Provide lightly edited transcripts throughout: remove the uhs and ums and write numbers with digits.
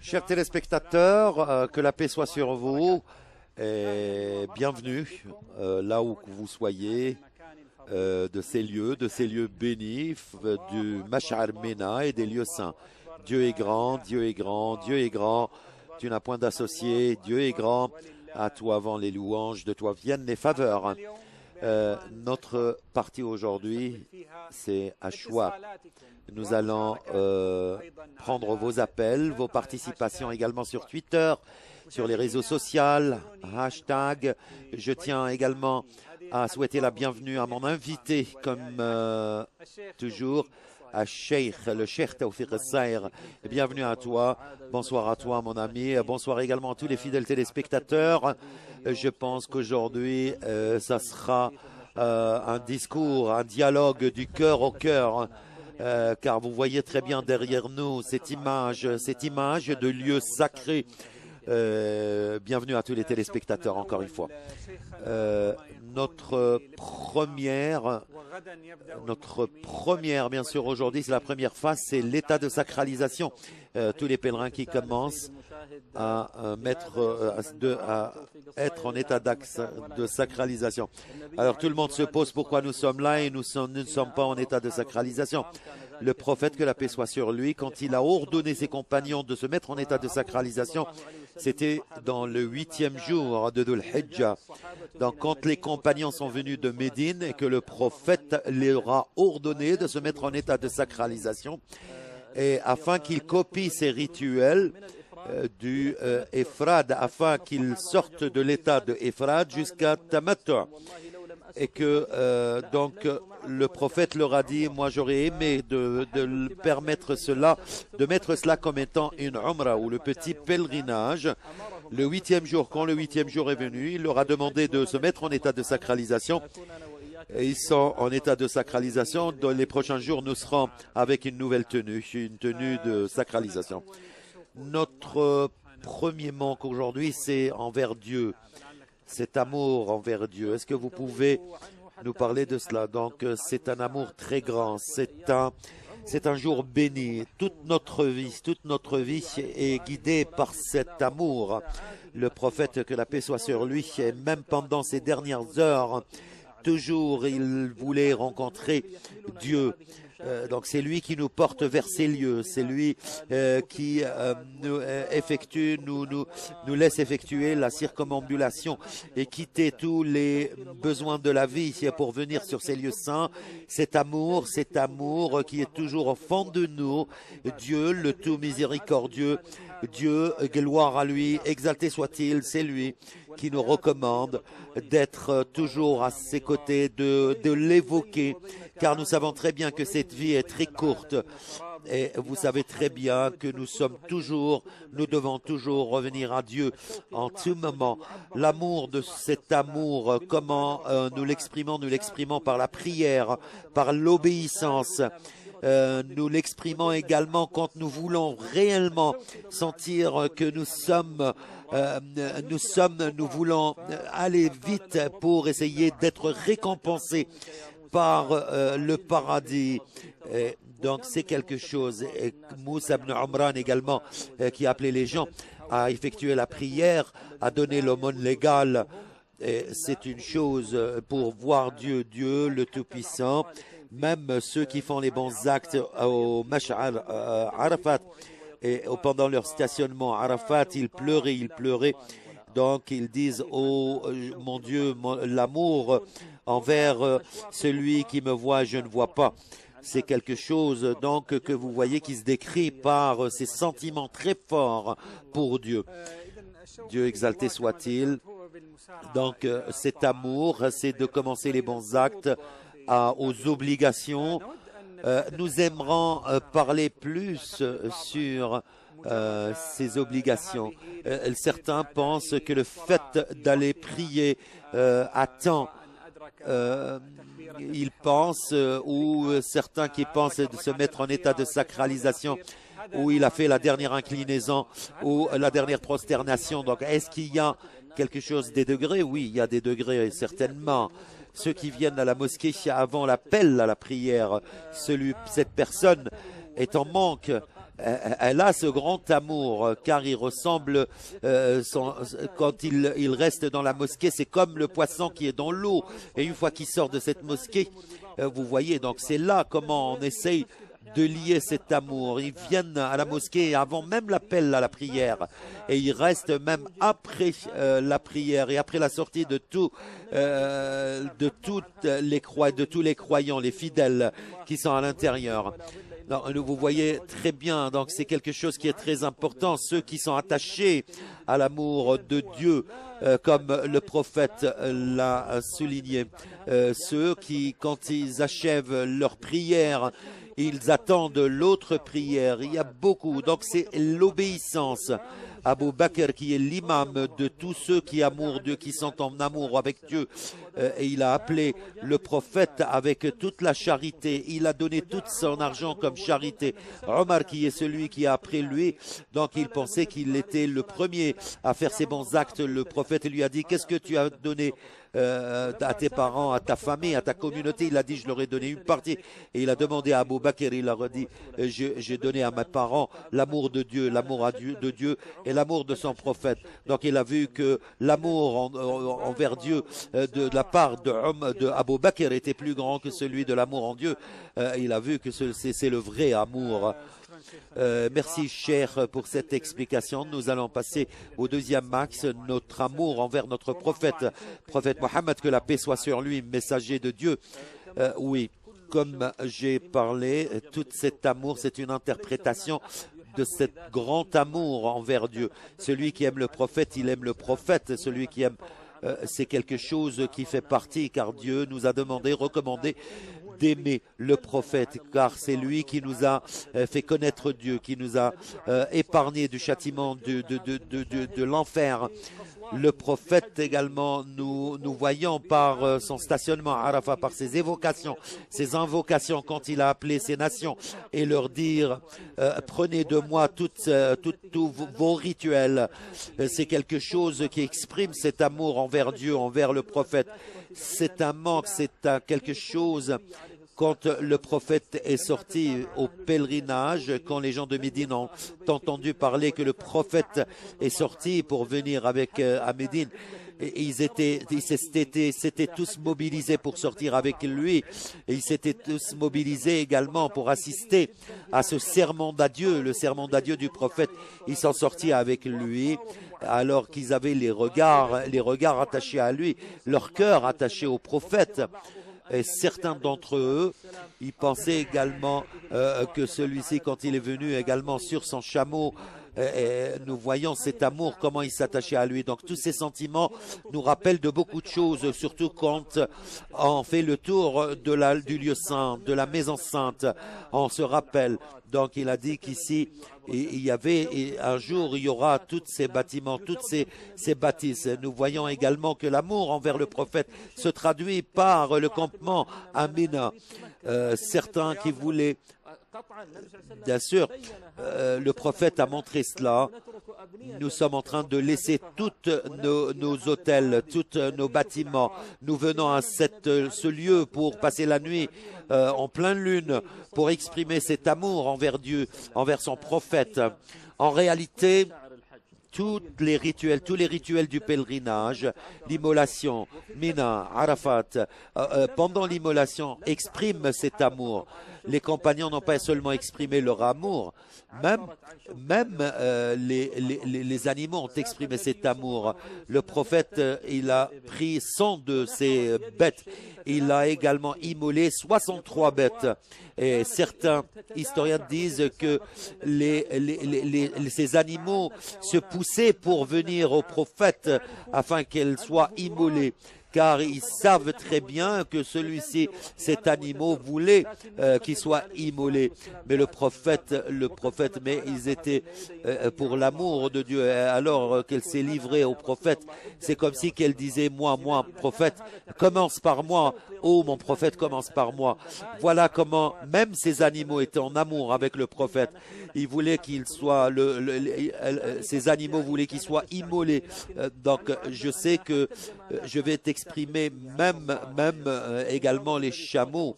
Chers téléspectateurs, que la paix soit sur vous et bienvenue là où que vous soyez de ces lieux bénis du Mash'ar Mena et des lieux saints. Dieu est grand, Dieu est grand, Dieu est grand, tu n'as point d'associé, Dieu est grand, à toi avant les louanges, de toi viennent les faveurs. Notre partie aujourd'hui, c'est Ashwa. Nous allons prendre vos appels, vos participations également sur Twitter, sur les réseaux sociaux, hashtag. Je tiens également à souhaiter la bienvenue à mon invité, comme toujours, à Sheikh, le Cheikh Tawfiq Saïr. Bienvenue à toi, bonsoir à toi mon ami, bonsoir également à tous les fidèles téléspectateurs. Je pense qu'aujourd'hui, ça sera un discours, un dialogue du cœur au cœur. Car vous voyez très bien derrière nous cette image de lieu sacré. Bienvenue à tous les téléspectateurs encore une fois. Notre première, bien sûr, aujourd'hui, c'est la première phase, c'est l'état de sacralisation. Tous les pèlerins qui commencent à être en état de sacralisation. Alors tout le monde se pose pourquoi nous sommes là et nous ne sommes pas en état de sacralisation. Le prophète, que la paix soit sur lui, quand il a ordonné ses compagnons de se mettre en état de sacralisation, c'était dans le 8e jour de Dhul Hijjah. Donc quand les compagnons sont venus de Médine et que le prophète leur a ordonné de se mettre en état de sacralisation, et afin qu'ils copient ces rituels du Ifrad, afin qu'ils sortent de l'état de Ifrad jusqu'à Tamattu. Et que donc le prophète leur a dit, moi j'aurais aimé de permettre cela, de mettre cela comme étant une umrah ou le petit pèlerinage. Le 8e jour, quand le 8e jour est venu, il leur a demandé de se mettre en état de sacralisation. Et ils sont en état de sacralisation. Dans les prochains jours, nous serons avec une nouvelle tenue, une tenue de sacralisation. Notre premier manque aujourd'hui, c'est envers Dieu. Cet amour envers Dieu. Est-ce que vous pouvez nous parler de cela? Donc, c'est un amour très grand. C'est un jour béni. Toute notre vie est guidée par cet amour. Le prophète, que la paix soit sur lui, et même pendant ces dernières heures, toujours il voulait rencontrer Dieu. Donc c'est lui qui nous porte vers ces lieux, c'est lui qui nous laisse effectuer la circumambulation et quitter tous les besoins de la vie pour venir sur ces lieux saints. Cet amour qui est toujours au fond de nous, Dieu le tout miséricordieux, Dieu, gloire à lui, exalté soit-il, c'est lui qui nous recommande d'être toujours à ses côtés, de l'évoquer, car nous savons très bien que cette vie est très courte. Et vous savez très bien que nous devons toujours revenir à Dieu en tout moment. L'amour de cet amour, comment nous l'exprimons par la prière, par l'obéissance. Nous l'exprimons également quand nous voulons réellement sentir que nous voulons aller vite pour essayer d'être récompensés par le paradis. Donc c'est quelque chose. Et Moussa ibn Umran également, qui a appelé les gens à effectuer la prière, à donner l'aumône légale. C'est une chose pour voir Dieu le Tout-Puissant. Même ceux qui font les bons actes au Mash'ar Arafat, et pendant leur stationnement à Arafat, ils pleuraient. Donc ils disent, oh mon Dieu, l'amour envers celui qui me voit, je ne vois pas. C'est quelque chose donc que vous voyez qui se décrit par ces sentiments très forts pour Dieu. Dieu exalté soit-il. Donc cet amour, c'est de commencer les bons actes aux obligations. Nous aimerons parler plus sur ces obligations. Certains pensent que le fait d'aller prier à temps, ils pensent, ou certains qui pensent de se mettre en état de sacralisation, où il a fait la dernière inclinaison ou la dernière prosternation. Donc, est-ce qu'il y a quelque chose des degrés? Oui, il y a des degrés, certainement. Ceux qui viennent à la mosquée avant l'appel à la prière, cette personne est en manque elle a ce grand amour, car il ressemble, quand il reste dans la mosquée, c'est comme le poisson qui est dans l'eau. Et une fois qu'il sort de cette mosquée, vous voyez, donc c'est là comment on essaye de lier cet amour. Ils viennent à la mosquée avant même l'appel à la prière, et ils restent même après la prière et après la sortie de tous les croyants, les fidèles qui sont à l'intérieur. Vous voyez très bien, donc c'est quelque chose qui est très important. Ceux qui sont attachés à l'amour de Dieu, comme le prophète l'a souligné, ceux qui, quand ils achèvent leur prière, ils attendent l'autre prière. Il y a beaucoup. Donc c'est l'obéissance. Abu Bakr qui est l'imam de tous ceux qui aiment Dieu, qui sont en amour avec Dieu. Et il a appelé le prophète avec toute la charité. Il a donné tout son argent comme charité. Omar qui est celui qui a après lui. Donc il pensait qu'il était le premier à faire ses bons actes. Le prophète lui a dit, qu'est-ce que tu as donné à tes parents, à ta famille, à ta communauté? Il a dit, je leur ai donné une partie. Et il a demandé à Abu Bakr, il leur a dit, j'ai donné à mes parents l'amour de Dieu, l'amour de Dieu et l'amour de son prophète. Donc il a vu que l'amour envers Dieu de la part de Abu Bakr était plus grand que celui de l'amour en Dieu. Il a vu que c'est le vrai amour. Merci, cher, pour cette explication. Nous allons passer au deuxième axe, notre amour envers notre prophète Mohammed, que la paix soit sur lui, messager de Dieu. Oui, comme j'ai parlé, tout cet amour, c'est une interprétation de cet grand amour envers Dieu. Celui qui aime le prophète, il aime le prophète. Celui qui aime, c'est quelque chose qui fait partie, car Dieu nous a demandé, recommandé d'aimer le prophète, car c'est lui qui nous a fait connaître Dieu, qui nous a épargné du châtiment de l'enfer. Le prophète également, nous voyons par son stationnement à Arafat, par ses évocations, ses invocations quand il a appelé ces nations et leur dire prenez de moi tous vos rituels. C'est quelque chose qui exprime cet amour envers Dieu, envers le prophète. C'est un manque, c'est quelque chose. Quand le prophète est sorti au pèlerinage, quand les gens de Médine ont entendu parler que le prophète est sorti pour venir à Médine, ils s'étaient tous mobilisés pour sortir avec lui, et ils s'étaient tous mobilisés également pour assister à ce serment d'adieu, le serment d'adieu du prophète. Ils sont sortis avec lui, alors qu'ils avaient les regards attachés à lui, leur cœur attaché au prophète. Et certains d'entre eux, ils pensaient également que celui-ci, quand il est venu également sur son chameau, nous voyons cet amour, comment il s'attachait à lui. Donc tous ces sentiments nous rappellent de beaucoup de choses, surtout quand on fait le tour du lieu saint, de la maison sainte. On se rappelle. Donc il a dit qu'ici, il y avait un jour, il y aura tous ces bâtiments, toutes ces bâtisses. Nous voyons également que l'amour envers le prophète se traduit par le campement à Mina. Certains qui voulaient, bien sûr, le prophète a montré cela. Nous sommes en train de laisser tous nos hôtels, tous nos bâtiments. Nous venons à ce lieu pour passer la nuit en pleine lune, pour exprimer cet amour envers Dieu, envers son prophète. En réalité, tous les rituels du pèlerinage, l'immolation, Mina, Arafat, pendant l'immolation, expriment cet amour. Les compagnons n'ont pas seulement exprimé leur amour, même les animaux ont exprimé cet amour. Le prophète, il a pris 100 de ces bêtes. Il a également immolé 63 bêtes. Et certains historiens disent que ces animaux se poussaient pour venir au prophète afin qu'elles soient immolées, car ils savent très bien que celui-ci, cet animal, voulait qu'il soit immolé. Mais le prophète, mais ils étaient pour l'amour de Dieu. Alors qu'elle s'est livrée au prophète, c'est comme si qu'elle disait, moi, prophète, commence par moi. Oh, mon prophète, commence par moi. Voilà comment même ces animaux étaient en amour avec le prophète. Ils voulaient qu'il soit, ces animaux voulaient qu'il soit immolé. Donc, je sais que je vais t'exprimer même également les chameaux.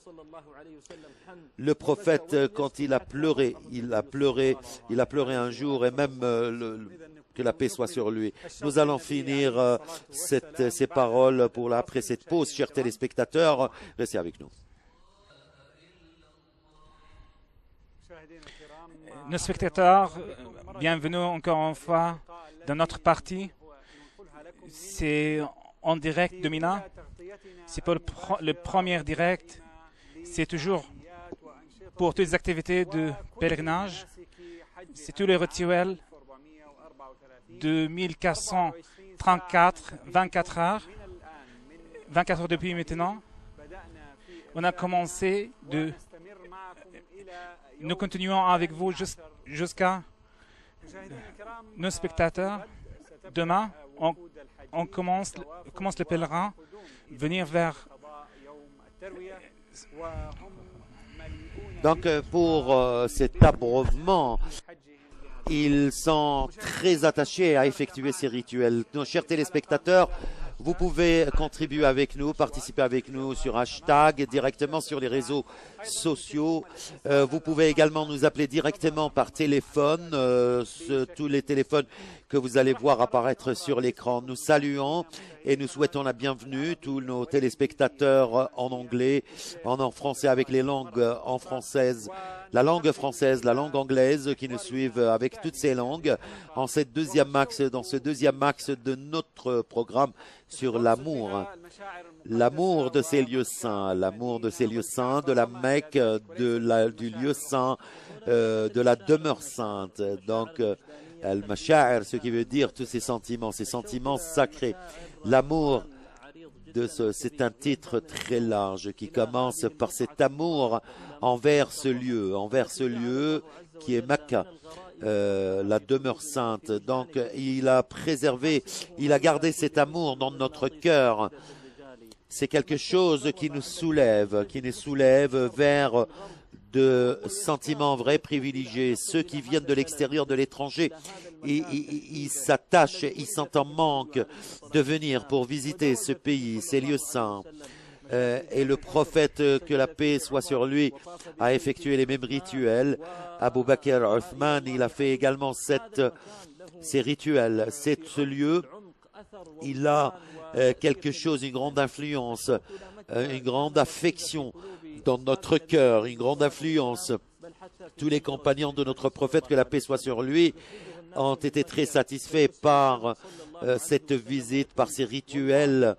Le prophète, quand il a pleuré un jour, et même que la paix soit sur lui. Nous allons finir ces paroles après cette pause, chers téléspectateurs. Restez avec nous. Nos spectateurs, bienvenue encore une fois dans notre partie. C'est en direct de Mina. C'est pour le premier direct. C'est toujours pour toutes les activités de pèlerinage. C'est tous les rituels de 1434, 24 heures depuis maintenant. On a commencé nous continuons avec vous jusqu'à nos spectateurs. Demain, on commence le pèlerin venir vers. Donc pour cet abreuvement, ils sont très attachés à effectuer ces rituels. Nos chers téléspectateurs, vous pouvez contribuer avec nous, participer avec nous sur hashtag, directement sur les réseaux sociaux. Vous pouvez également nous appeler directement par téléphone, tous les téléphones que vous allez voir apparaître sur l'écran. Nous saluons et nous souhaitons la bienvenue tous nos téléspectateurs en anglais, en français avec les langues en française, la langue française, la langue anglaise qui nous suivent avec toutes ces langues dans ce deuxième axe de notre programme sur l'amour. L'amour de ces lieux saints, de la Mecque, du lieu saint, de la demeure sainte. Donc, al-masha'ir, ce qui veut dire tous ces sentiments sacrés. L'amour c'est un titre très large qui commence par cet amour envers ce lieu qui est Mecca, la demeure sainte. Donc, il a gardé cet amour dans notre cœur. C'est quelque chose qui nous soulève vers de sentiments vrais privilégiés. Ceux qui viennent de l'extérieur, de l'étranger, ils s'attachent, ils sont en manque de venir pour visiter ce pays, ces lieux saints. Et le prophète, que la paix soit sur lui, a effectué les mêmes rituels. Abu Bakr Uthman, il a fait également ces rituels. Ce lieu, il a quelque chose, une grande influence, une grande affection dans notre cœur, une grande influence. Tous les compagnons de notre prophète, que la paix soit sur lui, ont été très satisfaits par cette visite, par ces rituels.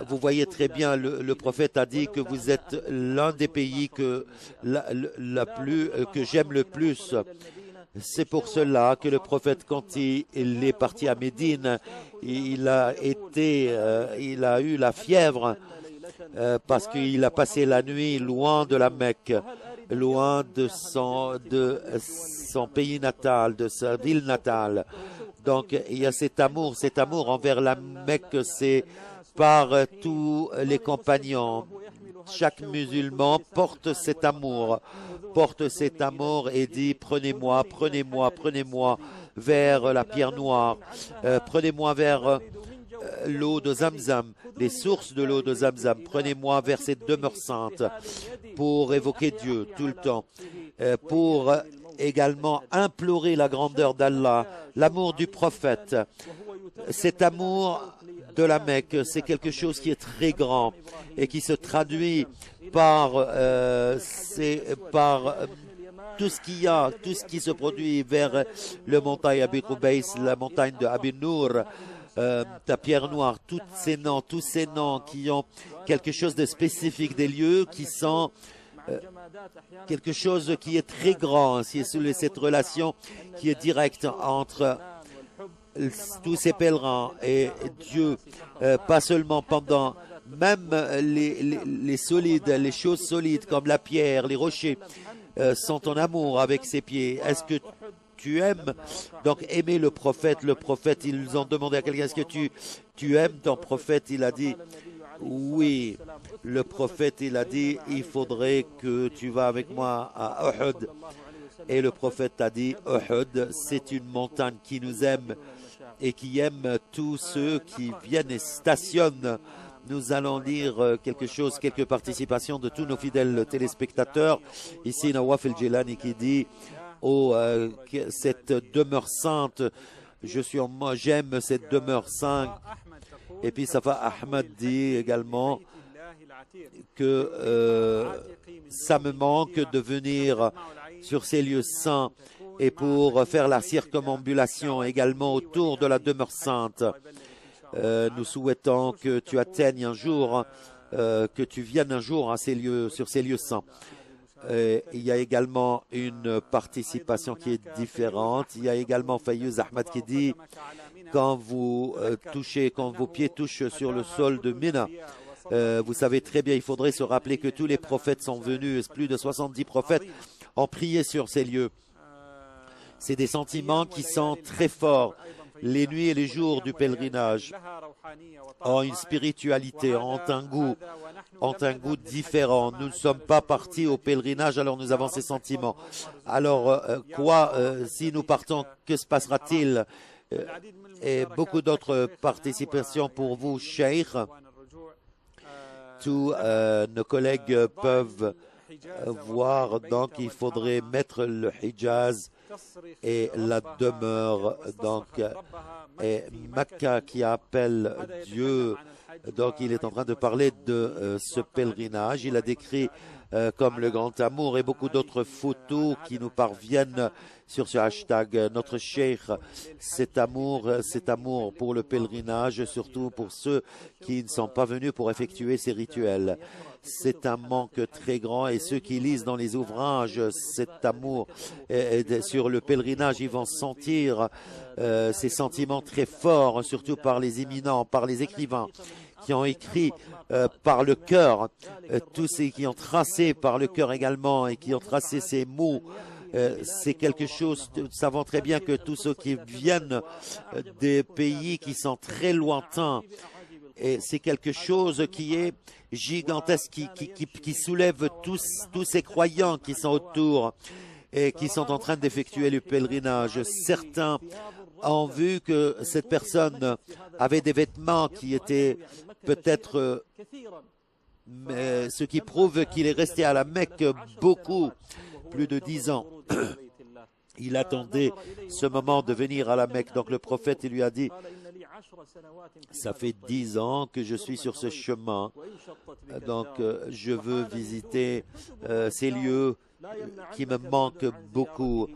Vous voyez très bien, le prophèt a dit que vous êtes l'un des pays que j'aime le plus. C'est pour cela que le prophète, quand il est parti à Médine, il a eu la fièvre parce qu'il a passé la nuit loin de la Mecque, loin de son pays natal, de sa ville natale. Donc il y a cet amour envers la Mecque, c'est par tous les compagnons. Chaque musulman porte cet amour et dit prenez-moi vers la pierre noire, prenez-moi vers l'eau de Zamzam, les sources de l'eau de Zamzam, prenez-moi vers cette demeure sainte pour évoquer Dieu tout le temps, pour également implorer la grandeur d'Allah, l'amour du prophète. Cet amour de la Mecque, c'est quelque chose qui est très grand et qui se traduit par tout ce qui se produit vers le montagne Abi Qubays, la montagne de Abi Nour, la pierre noire, tous ces noms qui ont quelque chose de spécifique, des lieux qui sont quelque chose qui est très grand. C'est cette relation qui est directe entre tous ces pèlerins et Dieu, pas seulement pendant, même les choses solides comme la pierre, les rochers, sont en amour avec ses pieds. Est-ce que tu aimes? Donc aimer le prophète, ils ont demandé à quelqu'un, est-ce que tu aimes ton prophète? Il a dit oui. Le prophète, il a dit, il faudrait que tu vas avec moi à Uhud. Et le prophète a dit, Uhud, c'est une montagne qui nous aime et qui aime tous ceux qui viennent et stationnent Nous allons lire quelque chose, quelques participations de tous nos fidèles téléspectateurs. Ici, Nawaf El-Jilani qui dit cette demeure sainte, j'aime cette demeure sainte. Et puis Safa Ahmad dit également que ça me manque de venir sur ces lieux saints et pour faire la circumambulation également autour de la demeure sainte. Nous souhaitons que tu atteignes un jour, que tu viennes un jour à ces lieux, sur ces lieux saints. Il y a également une participation qui est différente. Il y a également Fayouz Ahmad qui dit quand vos pieds touchent sur le sol de Mina, vous savez très bien, il faudrait se rappeler que tous les prophètes sont venus, plus de 70 prophètes ont prié sur ces lieux. C'est des sentiments qui sont très forts. Les nuits et les jours du pèlerinage ont une spiritualité, ont un goût différent. Nous ne sommes pas partis au pèlerinage, alors nous avons ces sentiments. Alors, si nous partons, que se passera-t-il? Et beaucoup d'autres participations pour vous, Cheikh. Tous nos collègues peuvent voir, donc il faudrait mettre le Hijaz et la demeure, donc, et Mecca qui appelle Dieu. Donc il est en train de parler de ce pèlerinage. Il a décrit comme le grand amour et beaucoup d'autres photos qui nous parviennent sur ce hashtag. Notre cheikh, cet amour pour le pèlerinage, surtout pour ceux qui ne sont pas venus pour effectuer ces rituels. C'est un manque très grand et ceux qui lisent dans les ouvrages cet amour sur le pèlerinage, ils vont sentir ces sentiments très forts, surtout par les éminents, par les écrivains qui ont écrit par le cœur, tous ceux qui ont tracé par le cœur également et qui ont tracé ces mots. C'est quelque chose, nous savons très bien que tous ceux qui viennent des pays qui sont très lointains, et c'est quelque chose qui est gigantesque, qui soulève tous ces croyants qui sont autour et qui sont en train d'effectuer le pèlerinage. Certains ont vu que cette personne avait des vêtements qui étaient peut-être ce qui prouve qu'il est resté à la Mecque beaucoup, plus de 10 ans. Il attendait ce moment de venir à la Mecque. Donc le prophète lui a dit, ça fait 10 ans que je suis sur ce chemin, donc je veux visiter ces lieux qui me manquent beaucoup.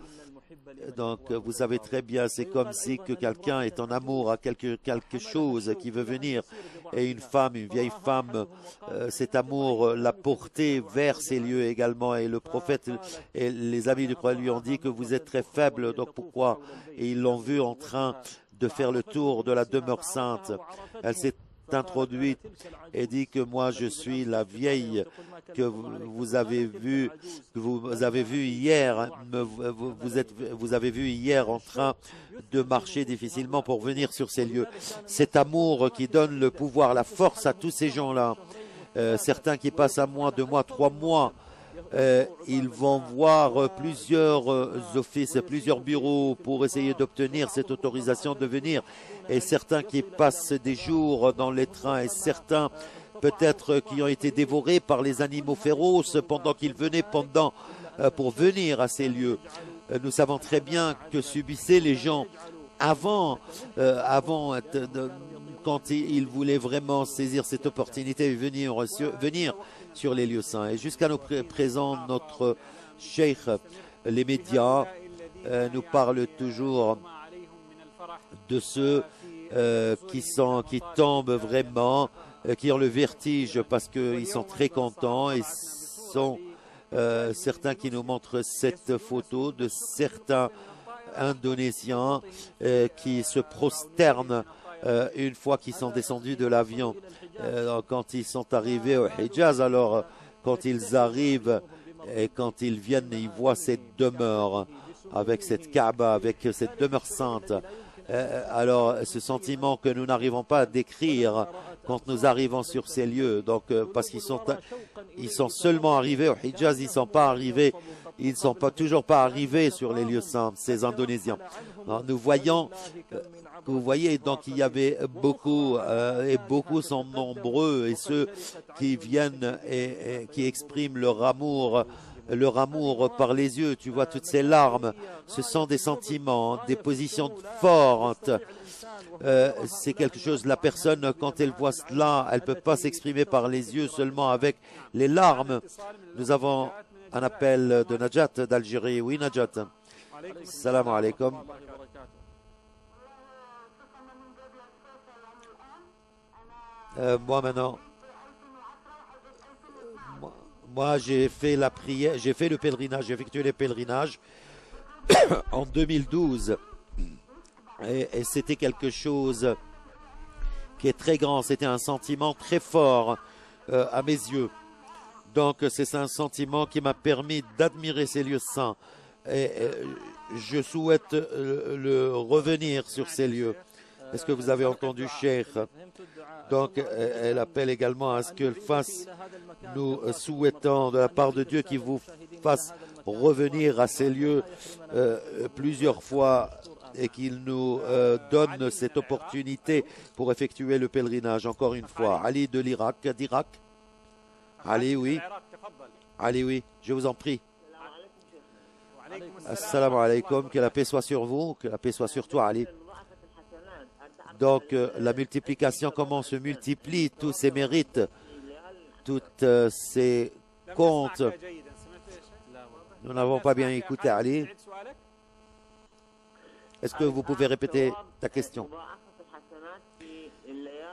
Donc, vous savez très bien, c'est comme si que quelqu'un est en amour à quelque chose qui veut venir. Et une femme, une vieille femme, cet amour l'a porté vers ces lieux également. Et le prophète et les amis du prophète lui ont dit que vous êtes très faible, donc pourquoi? Et ils l'ont vu en train de faire le tour de la demeure sainte. Elle s'est introduite et dit que moi je suis la vieille que vous avez vue hier, vous avez vu hier en train de marcher difficilement pour venir sur ces lieux. Cet amour qui donne le pouvoir, la force à tous ces gens-là, certains qui passent 1 mois, 2 mois, 3 mois, ils vont voir plusieurs offices, plusieurs bureaux pour essayer d'obtenir cette autorisation de venir. Et certains qui passent des jours dans les trains et certains peut-être qui ont été dévorés par les animaux féroces pendant qu'ils venaient pour venir à ces lieux. Nous savons très bien que subissaient les gens avant quand ils voulaient vraiment saisir cette opportunité et venir sur les lieux saints. Et jusqu'à nos présents, notre cheikh, les médias nous parlent toujours de ceux qui tombent vraiment, qui ont le vertige parce qu'ils sont très contents et sont certains qui nous montrent cette photo de certains Indonésiens qui se prosternent une fois qu'ils sont descendus de l'avion. Quand ils sont arrivés au Hijaz, alors quand ils arrivent et quand ils viennent, ils voient cette demeure avec cette Kaaba, avec cette demeure sainte. Alors, ce sentiment que nous n'arrivons pas à décrire quand nous arrivons sur ces lieux, donc parce qu'ils sont seulement arrivés au Hijaz, ils ne sont pas arrivés ils ne sont toujours pas arrivés sur les lieux saints, ces Indonésiens. Alors, nous voyons, vous voyez, donc il y avait beaucoup, et beaucoup sont nombreux, et ceux qui viennent et qui expriment leur amour par les yeux. Tu vois toutes ces larmes, ce sont des sentiments, des positions fortes. C'est quelque chose, la personne, quand elle voit cela, elle ne peut pas s'exprimer par les yeux, seulement avec les larmes. Nous avons un appel de Najat d'Algérie. Oui, Najat. Salam alaikum. Moi maintenant, moi j'ai fait la prière, j'ai fait le pèlerinage, j'ai effectué les pèlerinages en 2012 et c'était quelque chose qui est très grand, c'était un sentiment très fort à mes yeux. Donc c'est un sentiment qui m'a permis d'admirer ces lieux saints et je souhaite le revenir sur ces lieux. Est-ce que vous avez entendu, Cheikh? Donc, elle appelle également à ce qu'elle fasse, nous souhaitons de la part de Dieu qu'il vous fasse revenir à ces lieux plusieurs fois et qu'il nous donne cette opportunité pour effectuer le pèlerinage encore une fois. Ali de l'Irak, d'Irak. Ali, oui. Ali, oui, je vous en prie. Assalamu alaikum, que la paix soit sur vous, que la paix soit sur toi, Ali. Donc, la multiplication, comment on se multiplie tous ces mérites, toutes ces comptes. Nous n'avons pas bien écouté, Ali. Est-ce que vous pouvez répéter ta question?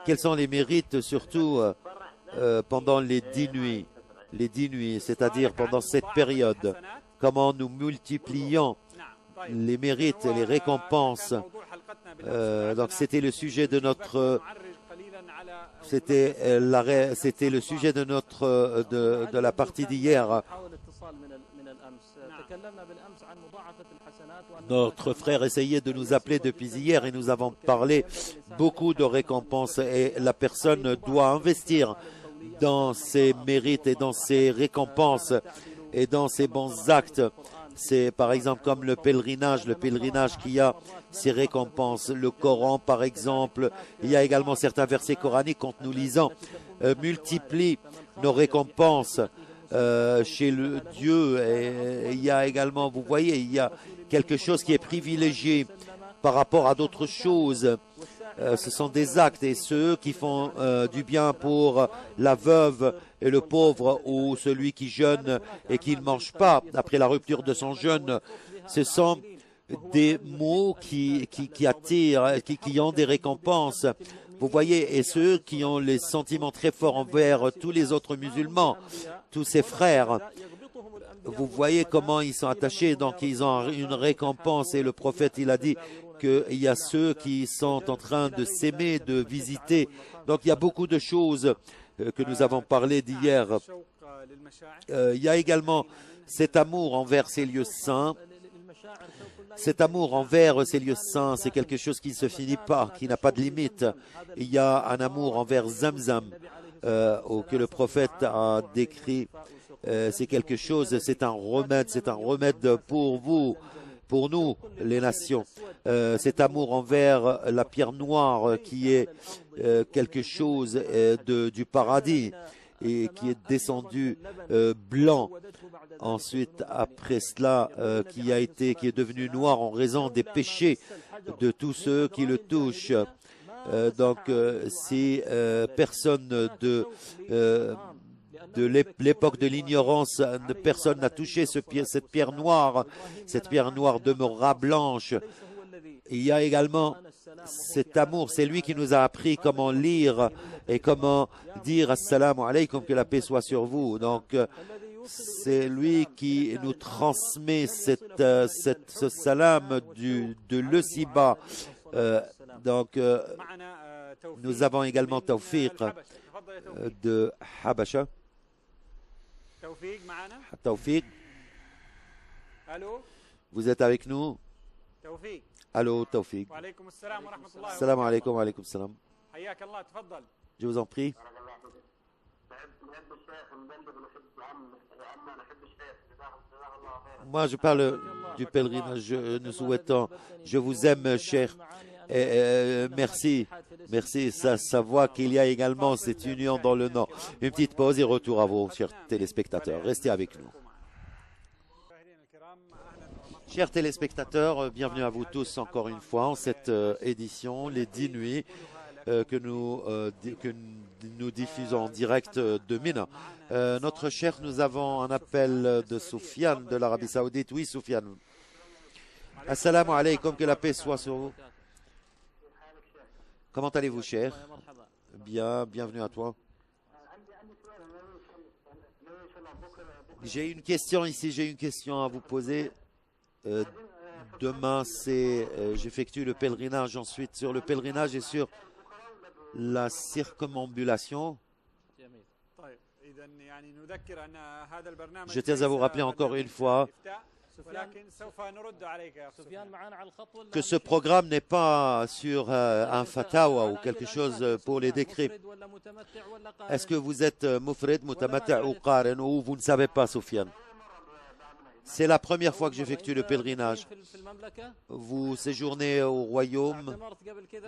Quels sont les mérites, surtout pendant les 10 nuits, c'est-à-dire pendant cette période? Comment nous multiplions les mérites et les récompenses? Donc c'était le sujet de notre le sujet de notre de la partie d'hier. Notre frère essayait de nous appeler depuis hier et nous avons parlé beaucoup de récompenses et la personne doit investir dans ses mérites et dans ses récompenses et dans ses bons actes. C'est par exemple comme le pèlerinage qui a ses récompenses. Le Coran, par exemple, il y a également certains versets coraniques quand nous lisons, multiplie nos récompenses chez le Dieu. Et il y a également, vous voyez, il y a quelque chose qui est privilégié par rapport à d'autres choses. Ce sont des actes et ceux qui font du bien pour la veuve et le pauvre ou celui qui jeûne et qui ne mange pas après la rupture de son jeûne. Ce sont des mots qui attirent, qui ont des récompenses. Vous voyez, et ceux qui ont les sentiments très forts envers tous les autres musulmans, tous ces frères, vous voyez comment ils sont attachés, donc ils ont une récompense et le prophète il a dit qu'il y a ceux qui sont en train de s'aimer, de visiter. Donc il y a beaucoup de choses que nous avons parlé d'hier. Il y a également cet amour envers ces lieux saints. Cet amour envers ces lieux saints, c'est quelque chose qui ne se finit pas, qui n'a pas de limite. Il y a un amour envers Zamzam que le prophète a décrit. C'est quelque chose, c'est un remède pour vous, pour nous, les nations. Cet amour envers la pierre noire qui est quelque chose du paradis et qui est descendu blanc. Ensuite, après cela, qui est devenu noir en raison des péchés de tous ceux qui le touchent. Donc, si personne de l'époque de l'ignorance, personne n'a touché cette pierre noire demeurera blanche. Il y a également cet amour, c'est lui qui nous a appris comment lire et comment dire assalamu alaikum, que la paix soit sur vous. Donc, c'est lui qui nous transmet ce salam de le si bas. Donc, nous avons également Tawfiq de Habasha. Tawfiq, vous êtes avec nous? Allô, Tawfiq. Salam alaikum wa alaikum salam. Je vous en prie. Moi, je parle du pèlerinage. Nous souhaitons, je vous aime, cher. Merci. Merci. Ça voit qu'il y a également cette union dans le Nord. Une petite pause et retour à vous, chers téléspectateurs. Restez avec nous. Chers téléspectateurs, bienvenue à vous tous encore une fois en cette édition, les 10 nuits que nous diffusons en direct de Mina. Notre cher, nous avons un appel de Soufiane de l'Arabie Saoudite. Oui, Soufiane. Assalamu alaikum, que la paix soit sur vous. Comment allez-vous, cher? Bien, bienvenue à toi. J'ai une question ici, j'ai une question à vous poser. Demain, j'effectue le pèlerinage. Ensuite, sur le pèlerinage et sur la circumambulation. Je tiens à vous rappeler encore une fois que ce programme n'est pas sur un fatawa ou quelque chose pour les décrets. Est-ce que vous êtes mufrid, mutamatti' ou qaren, ou vous ne savez pas, Soufiane? C'est la première fois que j'effectue le pèlerinage. Vous séjournez au royaume,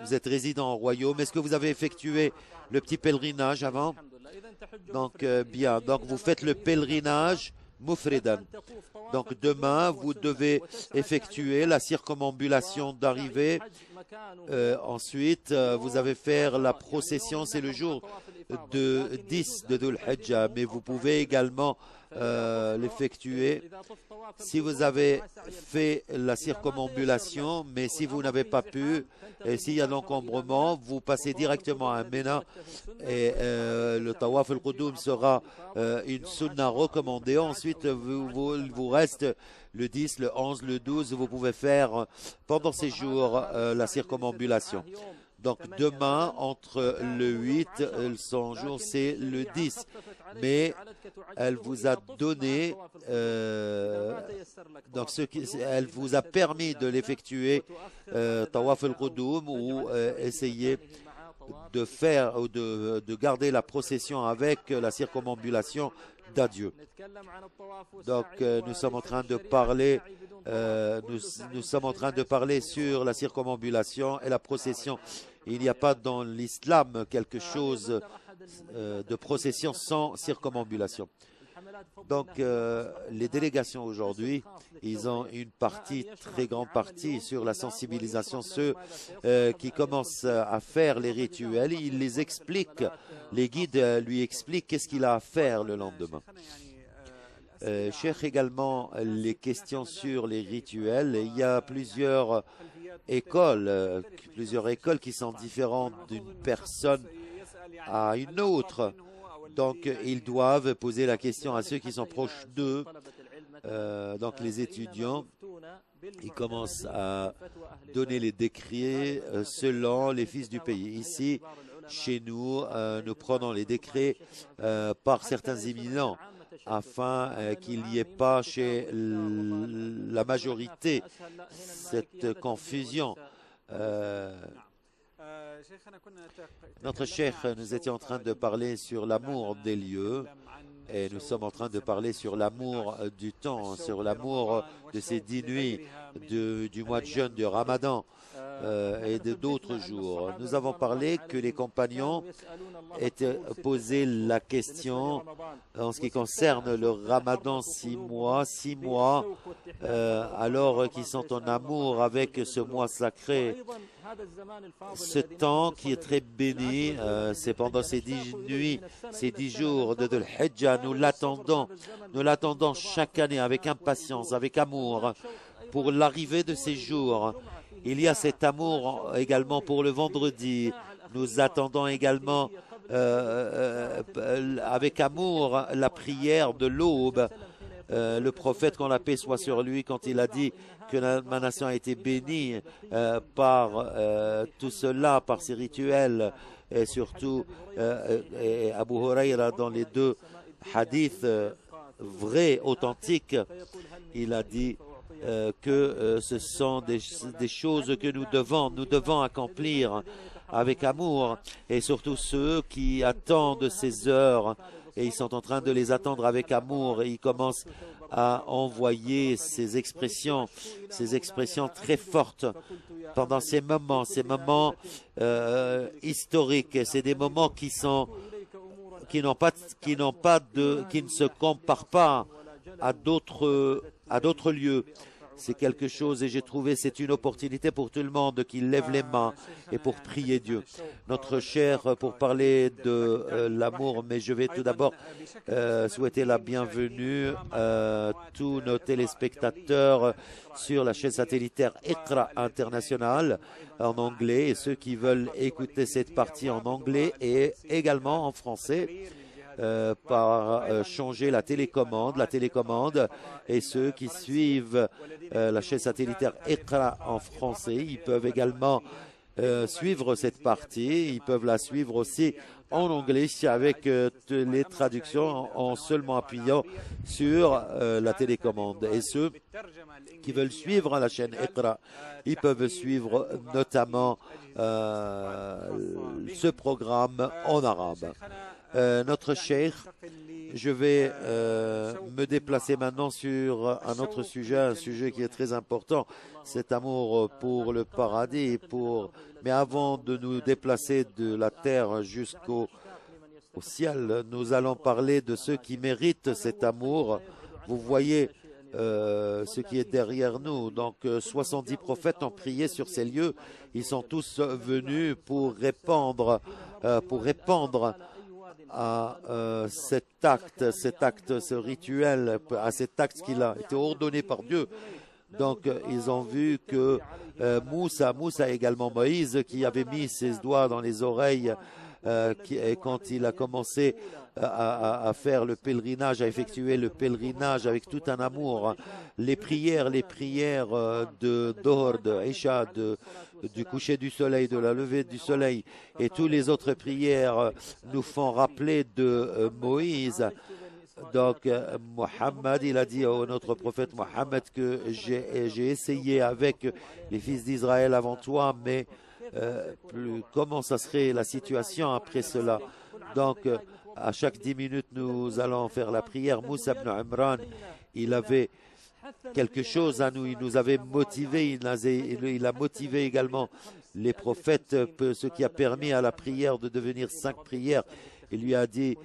vous êtes résident au royaume. Est-ce que vous avez effectué le petit pèlerinage avant? Donc, bien. Donc, vous faites le pèlerinage mufridan. Donc, demain, vous devez effectuer la circumambulation d'arrivée. Ensuite, vous avez faire la procession. C'est le jour de 10 de Dhul Hijjah. Mais vous pouvez également l'effectuer si vous avez fait la circumambulation, mais si vous n'avez pas pu, et s'il y a l'encombrement, vous passez directement à Mina et le tawaf al-Qudum sera une sunna recommandée. Ensuite, vous reste le 10, le 11, le 12, vous pouvez faire pendant ces jours la circumambulation. Donc demain, entre le 8 et le 100 jours, c'est le 10. Mais elle vous a donné, elle vous a permis de l'effectuer, Tawaf al-Qudum, ou essayer de faire ou de garder la procession avec la circumambulation d'adieu. Donc nous sommes en train de parler nous sommes en train de parler sur la circumambulation et la procession. Il n'y a pas dans l'islam quelque chose de procession sans circumambulation. Donc les délégations aujourd'hui, ils ont une partie, très grande partie sur la sensibilisation. Ceux qui commencent à faire les rituels, ils les expliquent, les guides lui expliquent qu'est-ce qu'il a à faire le lendemain. Cherche également les questions sur les rituels. Il y a plusieurs écoles qui sont différentes d'une personne à une autre. Donc, ils doivent poser la question à ceux qui sont proches d'eux. Donc, les étudiants, ils commencent à donner les décrets selon les fils du pays. Ici, chez nous, nous prenons les décrets par certains éminents afin qu'il n'y ait pas chez la majorité cette confusion. Notre cheikh, nous étions en train de parler sur l'amour des lieux et nous sommes en train de parler sur l'amour du temps, sur l'amour de ces 10 nuits du mois de jeûne, du Ramadan et d'autres jours. Nous avons parlé que les compagnons étaient posé la question en ce qui concerne le Ramadan 6 mois, alors qu'ils sont en amour avec ce mois sacré. Ce temps qui est très béni, c'est pendant ces 10 nuits, ces 10 jours de Dhul Hijjah. Nous l'attendons chaque année avec impatience, avec amour pour l'arrivée de ces jours. Il y a cet amour également pour le vendredi. Nous attendons également avec amour la prière de l'aube. Le prophète, qu'on la paix soit sur lui, quand il a dit que ma nation a été bénie par tout cela, par ces rituels, et surtout Abu Huraira, dans les 2 hadiths vrais, authentiques, il a dit que ce sont des choses que nous devons accomplir avec amour, et surtout ceux qui attendent ces heures et ils sont en train de les attendre avec amour et ils commencent à envoyer ces expressions très fortes pendant ces moments historiques. C'est des moments qui ne se comparent pas à d'autres lieux. C'est quelque chose et j'ai trouvé c'est une opportunité pour tout le monde qui lève les mains et pour prier Dieu. Notre cher, pour parler de l'amour, mais je vais tout d'abord souhaiter la bienvenue à tous nos téléspectateurs sur la chaîne satellitaire Iqra International en anglais et ceux qui veulent écouter cette partie en anglais et également en français. Par changer la télécommande et ceux qui suivent la chaîne satellitaire Iqra en français, ils peuvent également suivre cette partie, ils peuvent la suivre aussi en anglais avec les traductions en seulement appuyant sur la télécommande. Et ceux qui veulent suivre la chaîne Iqra, ils peuvent suivre notamment ce programme en arabe. Notre cheikh, je vais me déplacer maintenant sur un autre sujet, un sujet qui est très important, cet amour pour le paradis. Mais avant de nous déplacer de la terre jusqu'au ciel, nous allons parler de ceux qui méritent cet amour. Vous voyez ce qui est derrière nous. Donc 70 prophètes ont prié sur ces lieux. Ils sont tous venus pour répandre à cet acte, ce rituel, à cet acte qui a été ordonné par Dieu. Donc, ils ont vu que Moussa également Moïse, qui avait mis ses doigts dans les oreilles quand il a commencé à faire le pèlerinage, à effectuer le pèlerinage avec tout un amour. Les prières de Dohr, de Isha, du coucher du soleil, de la levée du soleil et toutes les autres prières nous font rappeler de Moïse. Donc, Mohammed, il a dit au notre prophète Mohammed que j'ai essayé avec les fils d'Israël avant toi, mais comment ça serait la situation après cela? Donc, à chaque 10 minutes, nous allons faire la prière. Moussa ibn Imran, il avait quelque chose à nous, il nous avait motivés, il a motivé également les prophètes, ce qui a permis à la prière de devenir 5 prières. Il lui a dit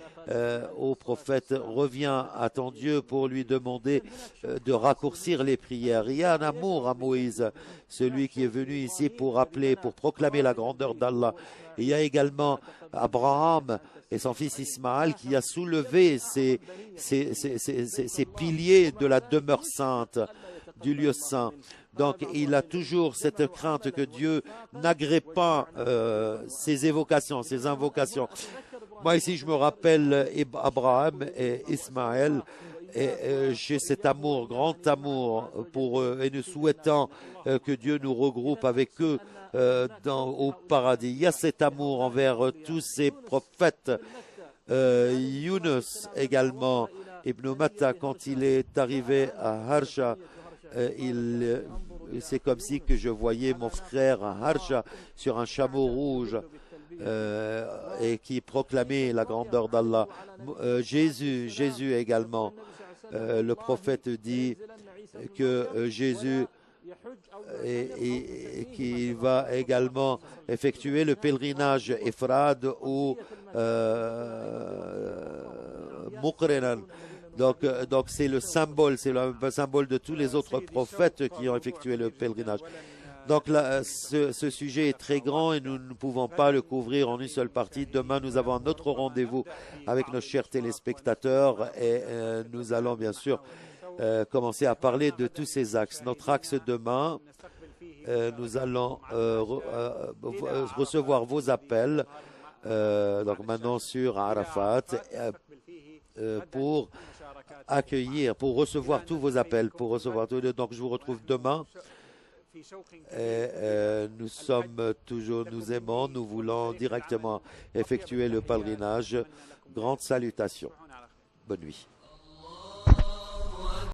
au prophète, reviens à ton Dieu pour lui demander de raccourcir les prières. Il y a un amour à Moïse, celui qui est venu ici pour appeler, pour proclamer la grandeur d'Allah. Il y a également Abraham et son fils Ismaël qui a soulevé ces piliers de la demeure sainte, du lieu saint. Donc, il a toujours cette crainte que Dieu n'agrée pas ces évocations, ces invocations. Moi, ici, je me rappelle Abraham et Ismaël, et j'ai cet amour, grand amour pour eux, et nous souhaitons que Dieu nous regroupe avec eux au paradis. Il y a cet amour envers tous ces prophètes. Yunus également, Ibn Matta, quand il est arrivé à Harsha, c'est comme si que je voyais mon frère à Harsha sur un chameau rouge et qui proclamait la grandeur d'Allah. Jésus également, le prophète dit que Jésus et qui va également effectuer le pèlerinage Efrad ou Muqrinan. Donc c'est le symbole de tous les autres prophètes qui ont effectué le pèlerinage. Donc là, ce sujet est très grand et nous ne pouvons pas le couvrir en une seule partie. Demain, nous avons un autre rendez-vous avec nos chers téléspectateurs et nous allons bien sûr commencer à parler de tous ces axes. Notre axe demain, nous allons recevoir vos appels, donc maintenant sur Arafat, pour accueillir, pour recevoir tous vos appels, Donc je vous retrouve demain. Et nous aimons, nous voulons directement effectuer le pèlerinage. Grande salutation. Bonne nuit.